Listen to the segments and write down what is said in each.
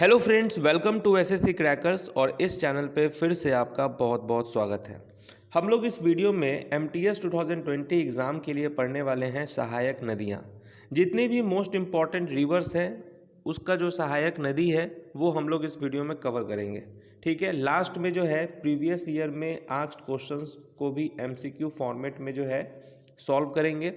Hello friends, welcome to SSC crackers. और इस channel पे फिर से आपका बहुत बहुत स्वागत है। हम लोग इस वीडियो में एमटीएस 2020 एग्ज़ाम के लिए पढ़ने वाले हैं सहायक नदियाँ। जितनी भी मोस्ट इम्पॉर्टेंट रिवर्स हैं उसका जो सहायक नदी है वो हम लोग इस वीडियो में कवर करेंगे। ठीक है, लास्ट में जो है प्रीवियस ईयर में आस्क्ड क्वेश्चंस को भी एमसीक्यू फॉर्मेट में जो है सॉल्व करेंगे।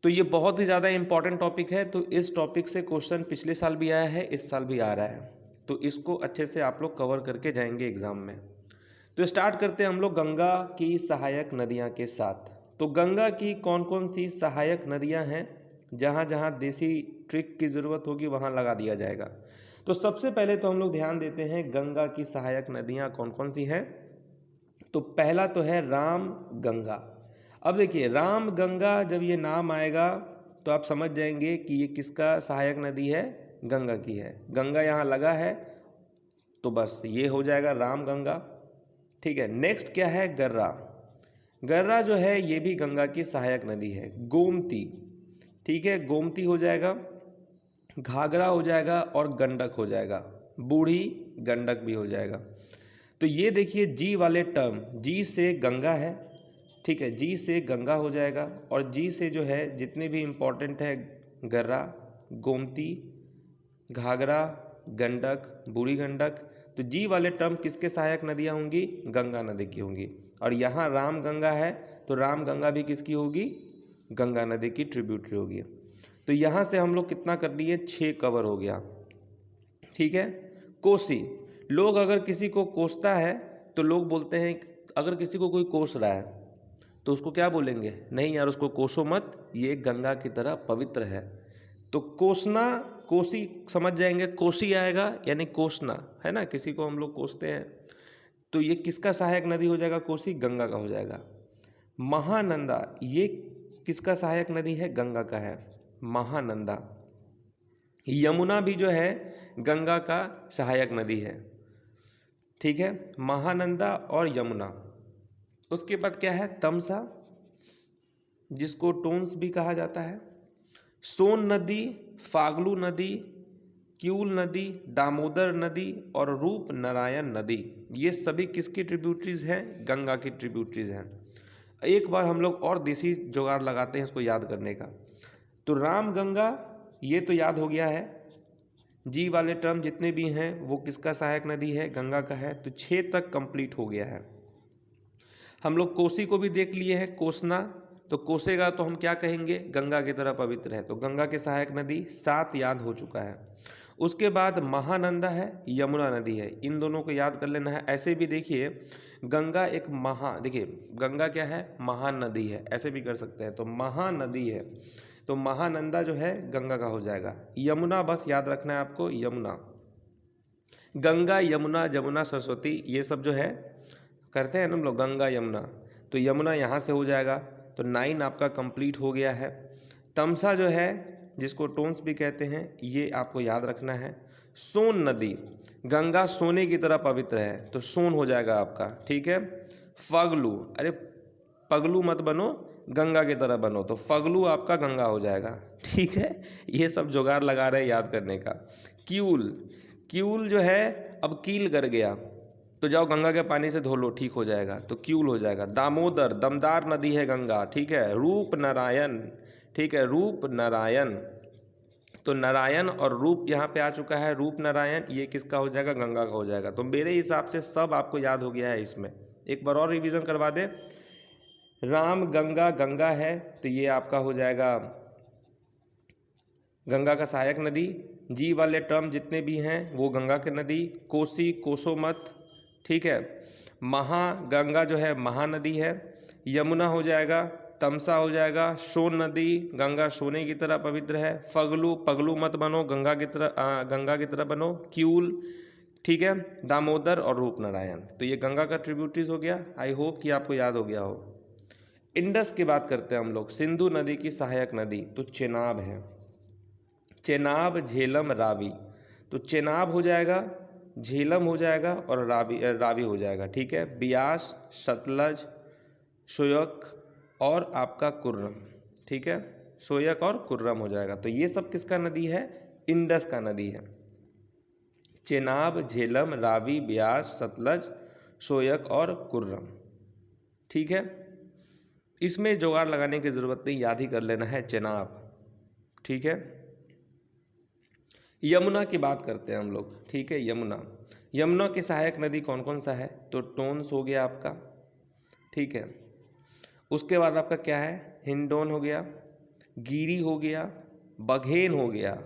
तो ये बहुत ही ज़्यादा इम्पॉर्टेंट टॉपिक है। तो इस टॉपिक से क्वेश्चन पिछले साल भी आया है, इस साल भी आ रहा है, तो इसको अच्छे से आप लोग कवर करके जाएंगे एग्ज़ाम में। तो स्टार्ट करते हैं हम लोग गंगा की सहायक नदियाँ के साथ। तो गंगा की कौन कौन सी सहायक नदियाँ हैं, जहाँ जहाँ देसी ट्रिक की ज़रूरत होगी वहाँ लगा दिया जाएगा। तो सबसे पहले तो हम लोग ध्यान देते हैं गंगा की सहायक नदियाँ कौन कौन सी हैं। तो पहला तो है राम गंगा। अब देखिए, राम गंगा जब ये नाम आएगा तो आप समझ जाएंगे कि ये किसका सहायक नदी है, गंगा की है। गंगा यहाँ लगा है तो बस ये हो जाएगा राम गंगा। ठीक है, नेक्स्ट क्या है, गर्रा। गर्रा जो है ये भी गंगा की सहायक नदी है। गोमती, ठीक है, गोमती हो जाएगा। घाघरा हो जाएगा और गंडक हो जाएगा। बूढ़ी गंडक भी हो जाएगा। तो ये देखिए जी वाले टर्म, जी से गंगा है, ठीक है, जी से गंगा हो जाएगा। और जी से जो है जितने भी इम्पोर्टेंट है, गर्रा, गोमती, घाघरा, गंडक, बूढ़ी गंडक, तो जी वाले टर्म किसके सहायक नदियाँ होंगी, गंगा नदी की होंगी। और यहाँ राम गंगा है तो राम गंगा भी किसकी होगी, गंगा नदी की ट्रिब्यूटरी होगी। तो यहाँ से हम लोग कितना कर लिए, 6 कवर हो गया। ठीक है, कोसी। लोग अगर किसी को कोसता है तो लोग बोलते हैं, अगर किसी को कोई कोस रहा है तो उसको क्या बोलेंगे, नहीं यार उसको कोसो मत, ये गंगा की तरह पवित्र है। तो कोसना, कोसी समझ जाएंगे, कोसी आएगा यानी कोसना, है ना, किसी को हम लोग कोसते हैं। तो ये किसका सहायक नदी हो जाएगा, कोसी, गंगा का हो जाएगा। महानंदा, ये किसका सहायक नदी है, गंगा का है, महानंदा। यमुना भी जो है गंगा का सहायक नदी है। ठीक है, महानंदा और यमुना। उसके बाद क्या है, तमसा, जिसको टोन्स भी कहा जाता है। सोन नदी, फागलू नदी, क्यूल नदी, दामोदर नदी और रूप नारायण नदी, ये सभी किसकी ट्रिब्यूटरीज हैं, गंगा की ट्रिब्यूटरीज हैं। एक बार हम लोग और देसी जुगाड़ लगाते हैं इसको याद करने का। तो राम गंगा ये तो याद हो गया है। जी वाले टर्म जितने भी हैं वो किसका सहायक नदी है, गंगा का है। तो 6 तक कंप्लीट हो गया है। हम लोग कोसी को भी देख लिए हैं, कोसना, तो कोसेगा तो हम क्या कहेंगे, गंगा की तरह पवित्र है, तो गंगा के सहायक नदी 7 याद हो चुका है। उसके बाद महानंदा है, यमुना नदी है, इन दोनों को याद कर लेना है। ऐसे भी देखिए, गंगा एक देखिए गंगा क्या है, महान नदी है, ऐसे भी कर सकते हैं। तो महानदी है तो महानंदा जो है गंगा का हो जाएगा। यमुना बस याद रखना है आपको, यमुना, गंगा यमुना जमुना सरस्वती, ये सब जो है करते हैं ना हम लोग, गंगा यमुना, तो यमुना यहाँ से हो जाएगा। तो 9 आपका कंप्लीट हो गया है। तमसा जो है, जिसको टोन्स भी कहते हैं, ये आपको याद रखना है। सोन नदी, गंगा सोने की तरह पवित्र है, तो सोन हो जाएगा आपका। ठीक है, फगलू, अरे पगलू मत बनो, गंगा की तरह बनो, तो फगलू आपका गंगा हो जाएगा। ठीक है, ये सब जुगाड़ लगा रहे हैं याद करने का। क्यूल, क्यूल जो है, अब कील कर गया तो जाओ गंगा के पानी से धो लो, ठीक हो जाएगा, तो क्यूल हो जाएगा। दामोदर, दमदार नदी है गंगा। ठीक है, रूप नारायण, ठीक है, रूप नारायण, तो नारायण और रूप यहाँ पे आ चुका है, रूप नारायण, ये किसका हो जाएगा, गंगा का हो जाएगा। तो मेरे हिसाब से सब आपको याद हो गया है। इसमें एक बार और रिवीजन करवा दे। राम गंगा, गंगा है तो ये आपका हो जाएगा गंगा का सहायक नदी। जी वाले टर्म जितने भी हैं वो गंगा की नदी। कोसी, कोसोमत, ठीक है। महागंगा जो है महानदी है। यमुना हो जाएगा, तमसा हो जाएगा, सोन नदी, गंगा सोने की तरह पवित्र है। फगलू, पगलू मत बनो, गंगा की तरह बनो। क्यूल, ठीक है, दामोदर और रूप नारायण, तो ये गंगा का ट्रिब्यूटरीज हो गया। आई होप कि आपको याद हो गया हो। इंडस की बात करते हैं हम लोग, सिंधु नदी की सहायक नदी, तो चेनाब है। चेनाब, झेलम, रावी, तो चेनाब हो जाएगा, झेलम हो जाएगा और रावी हो जाएगा। ठीक है, बियास, सतलज, सोयक और आपका कुर्रम। ठीक है, सोयक और कुर्रम हो जाएगा। तो ये सब किसका नदी है, इंडस का नदी है। चेनाब, झेलम, रावी, ब्यास, सतलज, सोयक और कुर्रम। ठीक है, इसमें जुगाड़ लगाने की ज़रूरत नहीं, याद ही कर लेना है चेनाब। ठीक है, यमुना की बात करते हैं हम लोग। ठीक है, यमुना की सहायक नदी कौन कौन सा है? तो टोन्स हो गया आपका। ठीक है, उसके बाद आपका क्या है? हिंडोन हो गया, गिरी हो गया, बघेन हो गया,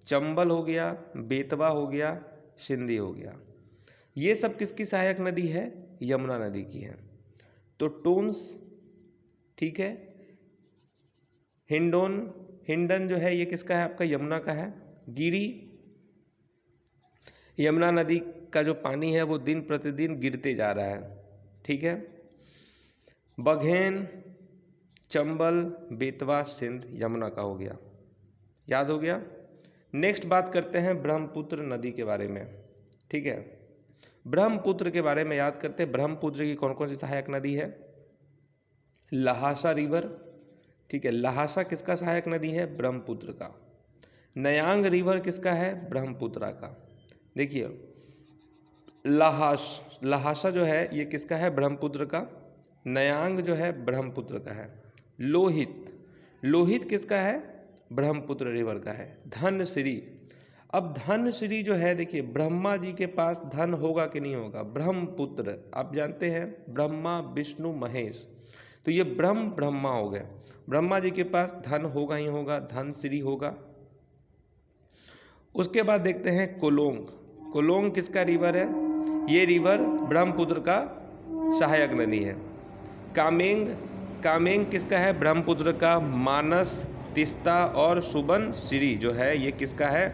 चंबल हो गया, बेतवा हो गया, सिंधी हो गया। ये सब किसकी सहायक नदी है? यमुना नदी की है। तो टोन्स, ठीक है, हिंडन जो है ये किसका है? आपका यमुना का है। गिरी, यमुना नदी का जो पानी है वो दिन प्रतिदिन गिरते जा रहा है। ठीक है, बघेन, चंबल, बेतवा, सिंध यमुना का हो गया। याद हो गया। नेक्स्ट बात करते हैं ब्रह्मपुत्र नदी के बारे में। ठीक है, ब्रह्मपुत्र के बारे में याद करते हैं। ब्रह्मपुत्र की कौन कौन सी सहायक नदी है? लहासा रिवर। ठीक है, लहासा किसका सहायक नदी है? ब्रह्मपुत्र का। नयांग रिवर किसका है? ब्रह्मपुत्रा का। देखिए, लहासा जो है ये किसका है? ब्रह्मपुत्र का। नयांग जो है ब्रह्मपुत्र का है। लोहित किसका है? ब्रह्मपुत्र रिवर का है। धनसिरी, अब धनसिरी जो है, देखिए ब्रह्मा जी के पास धन होगा कि नहीं होगा? ब्रह्मपुत्र, आप जानते हैं ब्रह्मा विष्णु महेश, तो ये ब्रह्मा हो गए। ब्रह्मा जी के पास धन होगा ही होगा, धनसिरी होगा। उसके बाद देखते हैं कोलोंग किसका रिवर है? ये रिवर ब्रह्मपुत्र का सहायक नदी है। कामेंग किसका है? ब्रह्मपुत्र का। मानस, तिस्ता और सुबनसिरी जो है ये किसका है?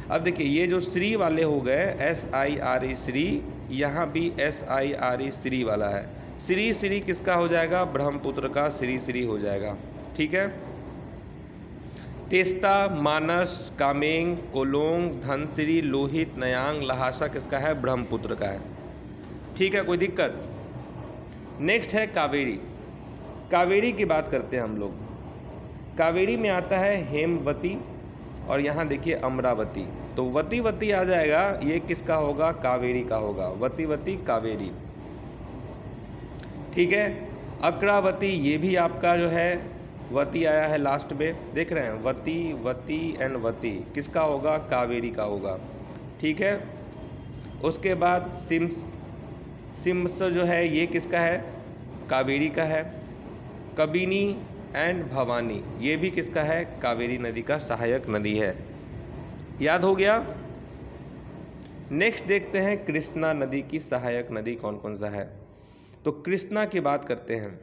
अब देखिए ये जो श्री वाले हो गए, SIRE श्री, यहाँ भी SIRE श्री वाला है। श्री किसका हो जाएगा? ब्रह्मपुत्र का श्री हो जाएगा। ठीक है, तेस्ता, मानस, कामेंग, कोलोंग, धनसिरी, लोहित, नयांग, लहासा किसका है? ब्रह्मपुत्र का है। ठीक है, कोई दिक्कत? नेक्स्ट है कावेरी की बात करते हैं हम लोग। कावेरी में आता है हेमवती और यहाँ देखिए अमरावती, तो वती आ जाएगा, ये किसका होगा? कावेरी का होगा। वती कावेरी। ठीक है, अक्रावती, ये भी आपका जो है वती आया है लास्ट में, देख रहे हैं, वती एंड वती किसका होगा? कावेरी का होगा। ठीक है, उसके बाद सिम्स जो है ये किसका है? कावेरी का है। कबिनी एंड भवानी ये भी किसका है? कावेरी नदी का सहायक नदी है। याद हो गया। नेक्स्ट देखते हैं कृष्णा नदी की सहायक नदी कौन कौन सा है। तो कृष्णा की बात करते हैं।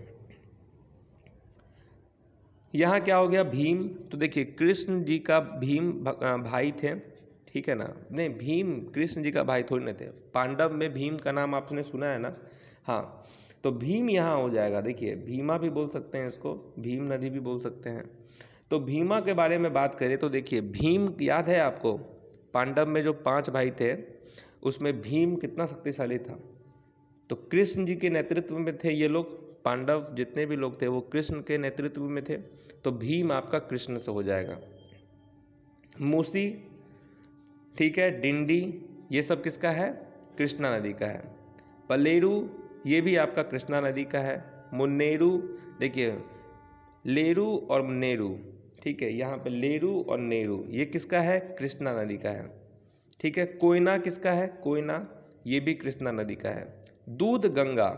यहाँ क्या हो गया? भीम, तो देखिए कृष्ण जी का भीम भाई थे, ठीक है ना? नहीं, भीम कृष्ण जी का भाई थोड़ी ना थे। पांडव में भीम का नाम आपने सुना है ना? हाँ, तो भीम यहाँ हो जाएगा। देखिए भीमा भी बोल सकते हैं इसको, भीम नदी भी बोल सकते हैं। तो भीमा के बारे में बात करें तो देखिए भीम, याद है आपको पांडव में जो 5 भाई थे उसमें भीम कितना शक्तिशाली था? तो कृष्ण जी के नेतृत्व में थे ये लोग, पांडव जितने भी लोग थे वो कृष्ण के नेतृत्व में थे, तो भीम आपका कृष्ण से हो जाएगा। मूसी, ठीक है, डिंडी, ये सब किसका है? कृष्णा नदी का है। पलेरू, ये भी आपका कृष्णा नदी का है। मुन्नेरू, देखिए लेरू और नेरू, ठीक है, यहाँ पे लेरू और नेरू ये किसका है? कृष्णा नदी का है। ठीक है, कोयना किसका है? कोयना, ये भी कृष्णा नदी का है। दूध गंगा,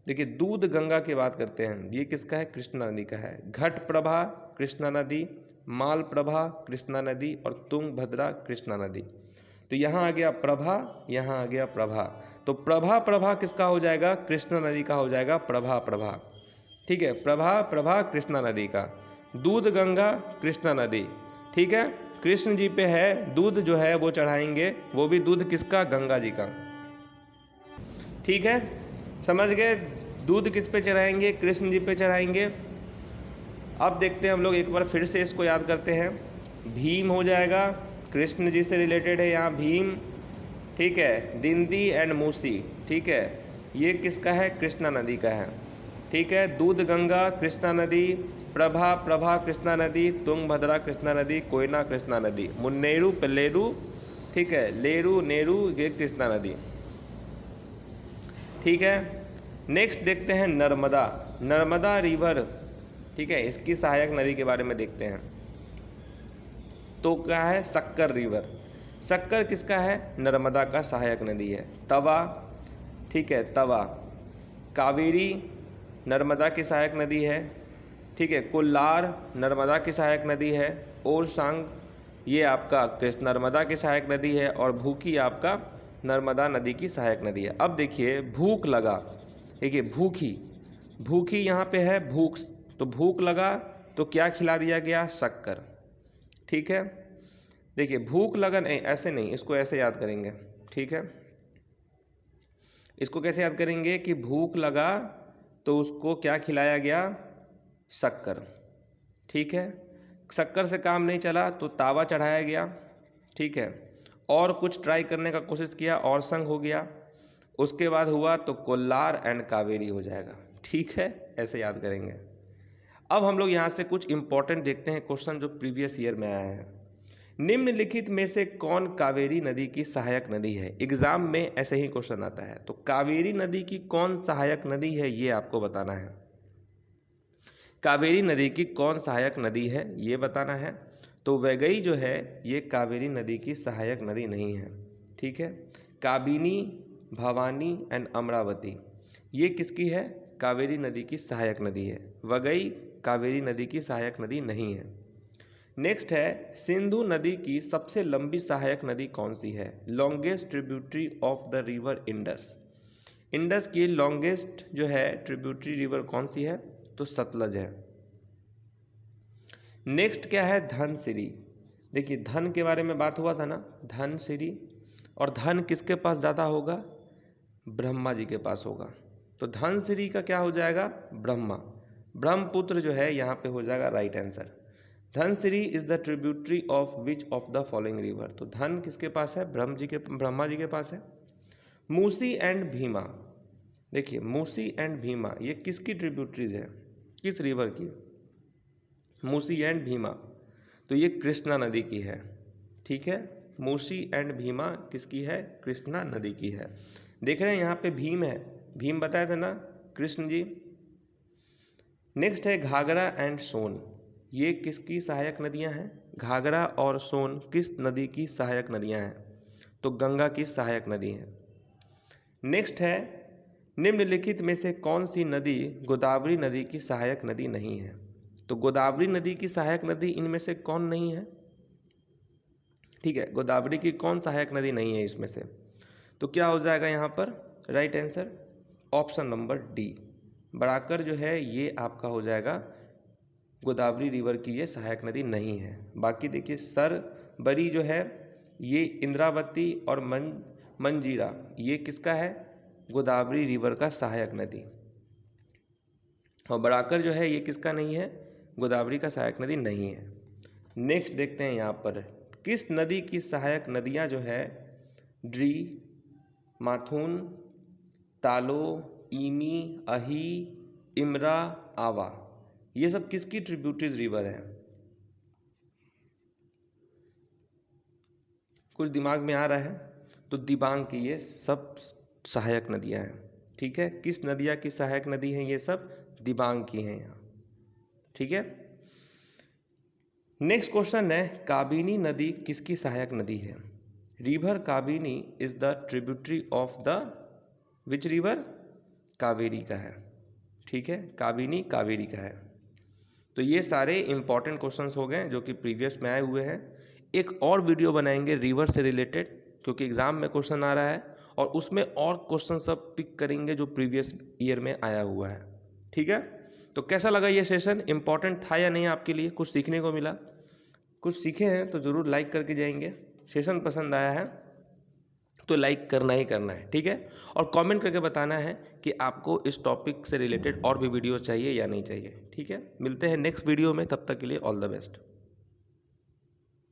देखिए दूध गंगा की बात करते हैं, ये किसका है? कृष्णा नदी का है। घट प्रभा कृष्णा नदी, माल प्रभा कृष्णा नदी और तुंगभद्रा कृष्णा नदी। तो यहाँ आ गया प्रभा, यहाँ आ गया प्रभा, तो प्रभा किसका हो जाएगा? कृष्णा नदी का हो जाएगा। प्रभा, ठीक है, प्रभा कृष्णा नदी का। दूध गंगा कृष्णा नदी, ठीक है, कृष्ण जी पे है दूध जो है वो चढ़ाएंगे, वो भी दूध किसका? गंगा जी का। ठीक है, समझ गए? दूध किस पे चढ़ाएंगे? कृष्ण जी पे चढ़ाएंगे। अब देखते हैं हम लोग एक बार फिर से इसको याद करते हैं। भीम हो जाएगा, कृष्ण जी से रिलेटेड है यहाँ भीम, ठीक है। दिंदी एंड मूसी, ठीक है, ये किसका है? कृष्णा नदी का है। ठीक है। दूध गंगा कृष्णा नदी, प्रभा प्रभा कृष्णा नदी, तुंगभद्रा कृष्णा नदी, कोयना कृष्णा नदी, मुन्नेरू पेल्लेरू, ठीक है, लेरू नेरू ये कृष्णा नदी। ठीक है। नेक्स्ट देखते हैं नर्मदा, नर्मदा रिवर, ठीक है, इसकी सहायक नदी के बारे में देखते हैं। तो क्या है, सक्कर रिवर। सक्कर किसका है, नर्मदा का सहायक नदी है। तवा, ठीक है, तवा। कावेरी नर्मदा की सहायक नदी है, ठीक है। कोल्लार नर्मदा की सहायक नदी है। ओरसांग ये आपका कृष्ण नर्मदा की सहायक नदी है। और भूखी आपका नर्मदा नदी की सहायक नदी है। अब देखिए भूख लगा, देखिए भूखी, भूखी यहाँ पे है भूख, तो भूख लगा तो क्या खिला दिया गया, शक्कर। ठीक है। देखिए भूख लगा, नहीं ऐसे नहीं, इसको ऐसे याद करेंगे। ठीक है, इसको कैसे याद करेंगे कि भूख लगा तो उसको क्या खिलाया गया, शक्कर। ठीक है। शक्कर से काम नहीं चला तो तावा चढ़ाया गया। ठीक है। और कुछ ट्राई करने का कोशिश किया, और संग हो गया। उसके बाद हुआ तो कोल्लार एंड कावेरी हो जाएगा। ठीक है, ऐसे याद करेंगे। अब हम लोग यहाँ से कुछ इंपॉर्टेंट देखते हैं क्वेश्चन जो प्रीवियस ईयर में आया है। निम्नलिखित में से कौन कावेरी नदी की सहायक नदी है। एग्जाम में ऐसे ही क्वेश्चन आता है। तो कावेरी नदी की कौन सहायक नदी है ये आपको बताना है। कावेरी नदी की कौन सहायक नदी है ये बताना है। तो वैगई जो है ये कावेरी नदी की सहायक नदी नहीं है। ठीक है। काबिनी, भवानी एंड अमरावती ये किसकी है, कावेरी नदी की सहायक नदी है। वगई कावेरी नदी की सहायक नदी नहीं है। नेक्स्ट है सिंधु नदी की सबसे लंबी सहायक नदी कौन सी है। Longest tributary of the river Indus. Indus की लॉन्गेस्ट जो है ट्रिब्यूटरी रिवर कौन सी है, तो सतलज है। नेक्स्ट क्या है, धनसिरी। देखिए धन के बारे में बात हुआ था ना, धनसिरी। और धन किसके पास ज़्यादा होगा, ब्रह्मा जी के पास होगा। तो धनसिरी का क्या हो जाएगा, ब्रह्मा। ब्रह्मपुत्र जो है यहाँ पे हो जाएगा right answer. Dhansiri is the tributary of which of the following river. तो धन किसके पास है, ब्रह्मा जी के पास है। मूसी एंड भीमा, देखिए मूसी एंड भीमा ये किसकी ट्रिब्यूटरीज है, किस रिवर की, मूसी एंड भीमा। तो ये कृष्णा नदी की है। ठीक है, मूसी एंड भीमा किसकी है, कृष्णा नदी की है। देख रहे हैं यहाँ पे भीम है, भीम बताया था ना, कृष्ण जी। नेक्स्ट है घाघरा एंड सोन, ये किसकी सहायक नदियाँ हैं, घाघरा और सोन किस नदी की सहायक नदियाँ हैं, तो गंगा की सहायक नदी हैं। नेक्स्ट है निम्नलिखित में से कौन सी नदी गोदावरी नदी की सहायक नदी नहीं है। तो गोदावरी नदी की सहायक नदी इनमें से कौन नहीं है, ठीक है, गोदावरी की कौन सहायक नदी नहीं है इसमें से, तो क्या हो जाएगा यहाँ पर right answer option number D, Barakar जो है ये आपका हो जाएगा, गोदावरी रिवर की ये सहायक नदी नहीं है। बाकी देखिए सरबरी जो है ये इंद्रावती और मंजीरा ये किसका है, गोदावरी रिवर का सहायक नदी। और बराकर जो है ये किसका नहीं है, गोदावरी का सहायक नदी नहीं है। नेक्स्ट देखते हैं यहाँ पर किस नदी की सहायक नदियाँ जो है ड्री, माथुन, तालो, ईमी, अही, इमरा, आवा, ये सब किसकी ट्रिब्यूटरीज रिवर है। कुछ दिमाग में आ रहा है, तो दिबांग की ये सब सहायक नदियां हैं। ठीक है, किस नदियां की सहायक नदी हैं, ये सब दिबांग की हैं यहाँ। ठीक है। नेक्स्ट क्वेश्चन है काबिनी नदी किसकी सहायक नदी है। River Kabini is the tributary of the which river, Kaveri का है। ठीक है, काबिनी कावेरी का है। तो ये सारे इंपॉर्टेंट क्वेश्चंस हो गए जो कि प्रीवियस में आए हुए हैं। एक और वीडियो बनाएंगे रिवर से रिलेटेड, क्योंकि एग्जाम में क्वेश्चन आ रहा है, और उसमें और क्वेश्चन सब पिक करेंगे जो प्रीवियस ईयर में आया हुआ है। ठीक है, तो कैसा लगा ये सेशन, इंपॉर्टेंट था या नहीं आपके लिए, कुछ सीखने को मिला, कुछ सीखे हैं तो ज़रूर लाइक करके जाएंगे। सेशन पसंद आया है तो लाइक करना ही करना है। ठीक है, और कमेंट करके बताना है कि आपको इस टॉपिक से रिलेटेड और भी वीडियो चाहिए या नहीं चाहिए। ठीक है, मिलते हैं नेक्स्ट वीडियो में, तब तक के लिए ऑल द बेस्ट।